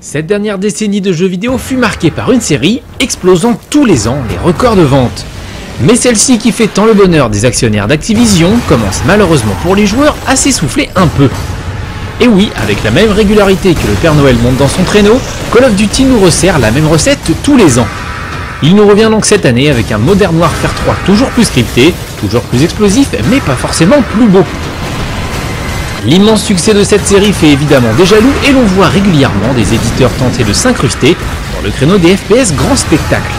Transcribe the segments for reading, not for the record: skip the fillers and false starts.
Cette dernière décennie de jeux vidéo fut marquée par une série explosant tous les ans les records de vente. Mais celle-ci, qui fait tant le bonheur des actionnaires d'Activision, commence malheureusement pour les joueurs à s'essouffler un peu. Et oui, avec la même régularité que le Père Noël monte dans son traîneau, Call of Duty nous resserre la même recette tous les ans. Il nous revient donc cette année avec un Modern Warfare 3 toujours plus scripté, toujours plus explosif, mais pas forcément plus beau. L'immense succès de cette série fait évidemment des jaloux et l'on voit régulièrement des éditeurs tenter de s'incruster dans le créneau des FPS grand spectacle.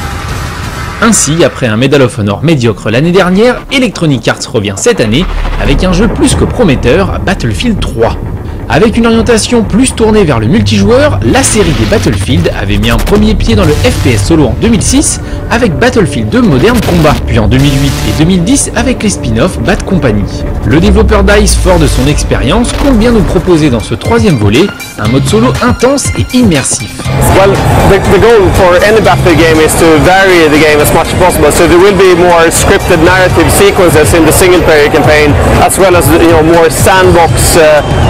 Ainsi, après un Medal of Honor médiocre l'année dernière, Electronic Arts revient cette année avec un jeu plus que prometteur, Battlefield 3. Avec une orientation plus tournée vers le multijoueur, la série des Battlefield avait mis un premier pied dans le FPS solo en 2006 avec Battlefield 2 Modern Combat, puis en 2008 et 2010 avec les spin-offs Bad Company. Le développeur DICE, fort de son expérience, compte bien nous proposer dans ce troisième volet un mode solo intense et immersif. Well, the goal for any battle game is to vary the game as much as possible. So there will be more scripted narrative sequences in the single-player campaign, as well as more sandbox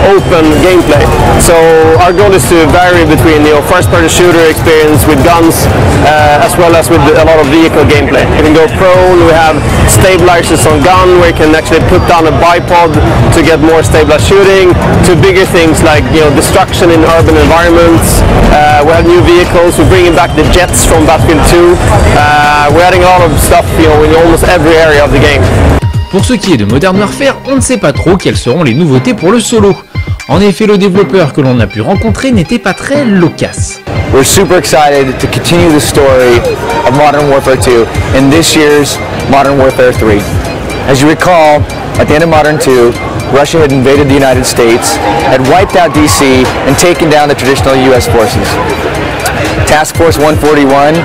open gameplay. So our goal is to vary between first-person shooter experience with guns, as well as with a lot of vehicle gameplay. You can go prone. We have stabilizers on gun where you can actually put down a bipod to get more stabilized shooting. To bigger things like destruction in urban environments. We have new vehicles. We're bringing back the jets from Battlefield 2. We're adding a lot of stuff in almost every area of the game. Pour ce qui est de Modern Warfare, on ne sait pas trop quelles seront les nouveautés pour le solo. En effet, le développeur que l'on a pu rencontrer n'était pas très loquace. We're super excited to continue the story of Modern Warfare 2 in this year's Modern Warfare 3. As you recall, at the end of Modern 2, Russia had invaded the United States, had wiped out DC, and taken down the traditional US forces. Task Force 141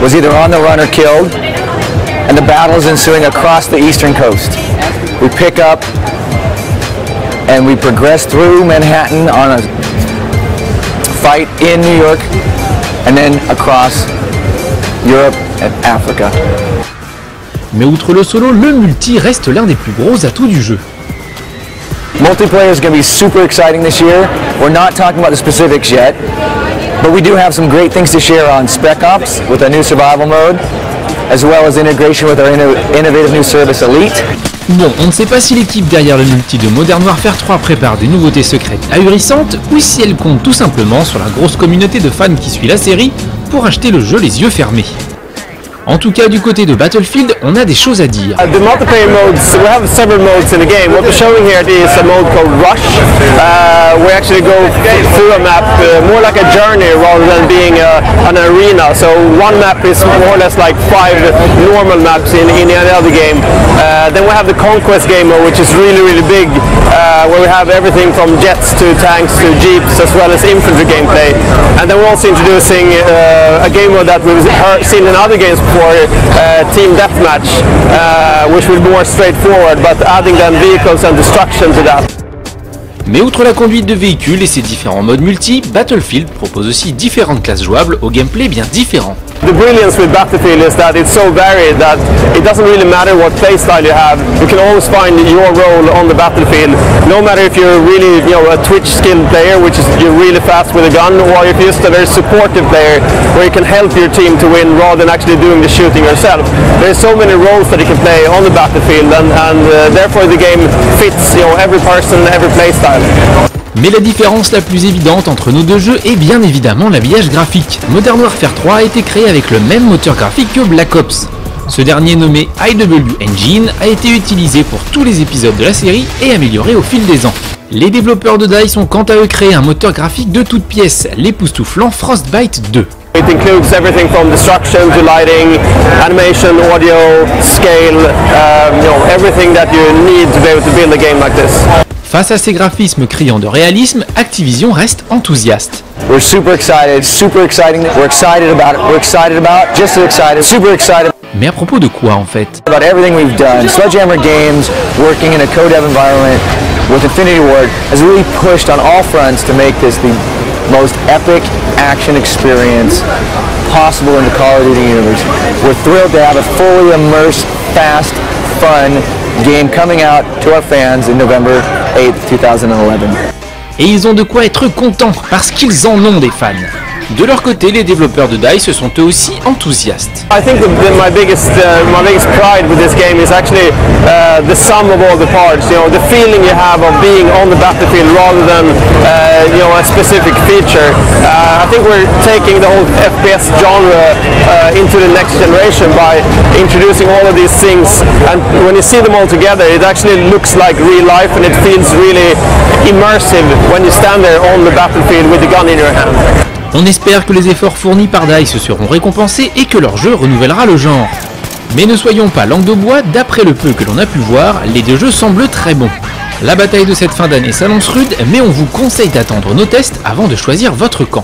was either on the run or killed, and the battle is ensuing across the eastern coast. We pick up and we progress through Manhattan on a fight in New York, and then across Europe and Africa. Mais outre le solo, le multi reste l'un des plus gros atouts du jeu. Multiplayer is going to be super exciting this year. We're not talking about the specifics yet, but we do have some great things to share on Spec Ops with a new survival mode, as well as integration with our innovative new service Elite. Bon, on ne sait pas si l'équipe derrière le multi de Modern Warfare 3 prépare des nouveautés secrètes ahurissantes ou si elle compte tout simplement sur la grosse communauté de fans qui suit la série pour acheter le jeu les yeux fermés. En tout cas, du côté de Battlefield, on a des choses à dire. The multiplayer modes, we have several modes in the game. What we're showing here is a mode called Rush. We actually go through a map more like a journey rather than being an arena. So one map is more or less like 5 normal maps in any other game. Then we have the Conquest game mode, which is really big, where we have everything from jets to tanks to jeeps, as well as infantry gameplay. And then we're also introducing a game mode that we've seen in other games for team deathmatch, which will be more straightforward, but adding then vehicles and destruction to that. Mais outre la conduite de véhicules et ses différents modes multi, Battlefield propose aussi différentes classes jouables au gameplay bien différent. The brilliance with Battlefield is that it's so varied that it doesn't really matter what playstyle you have. You can always find your role on the battlefield, no matter if you're really a Twitch skilled player, which is you're really fast with a gun, or if you're just a very supportive player where you can help your team to win rather than actually doing the shooting yourself. There's so many roles that you can play on the battlefield, and therefore the game fits every person, every playstyle. Mais la différence la plus évidente entre nos deux jeux est bien évidemment l'habillage graphique. Modern Warfare 3 a été créé avec le même moteur graphique que Black Ops. Ce dernier, nommé IW Engine, a été utilisé pour tous les épisodes de la série et amélioré au fil des ans. Les développeurs de DICE ont quant à eux créé un moteur graphique de toutes pièces, l'époustouflant Frostbite 2. It includes everything from destruction to lighting, animation, audio, scale, everything that you need to be able to build a game like this. Face à ces graphismes criants de réalisme, Activision reste enthousiaste. We're super excited, super exciting. We're excited about it. We're excited about, just as excited, super excited. Mais à propos de quoi en fait? About everything we've done. Sledgehammer Games, working in a co-dev environment with Infinity Ward, has really pushed on all fronts to make this the most epic action experience possible in the Call of Duty universe. We're thrilled to have a fully immersed, fast, fun game coming out to our fans in November 8th, 2011. Et ils ont de quoi être contents, parce qu'ils en ont des fans. De leur côté, les développeurs de DICE sont eux aussi enthousiastes. I think my biggest pride with this game is actually the sum of all the parts. You know, the feeling you have of being on the battlefield rather than a specific feature. I think we're taking the whole FPS genre into the next generation by introducing all of these things. And when you see them all together, it actually looks like real life, and it feels really immersive when you stand there on the battlefield with the gun in your hand. On espère que les efforts fournis par DICE seront récompensés et que leur jeu renouvellera le genre. Mais ne soyons pas langue de bois, d'après le peu que l'on a pu voir, les deux jeux semblent très bons. La bataille de cette fin d'année s'annonce rude, mais on vous conseille d'attendre nos tests avant de choisir votre camp.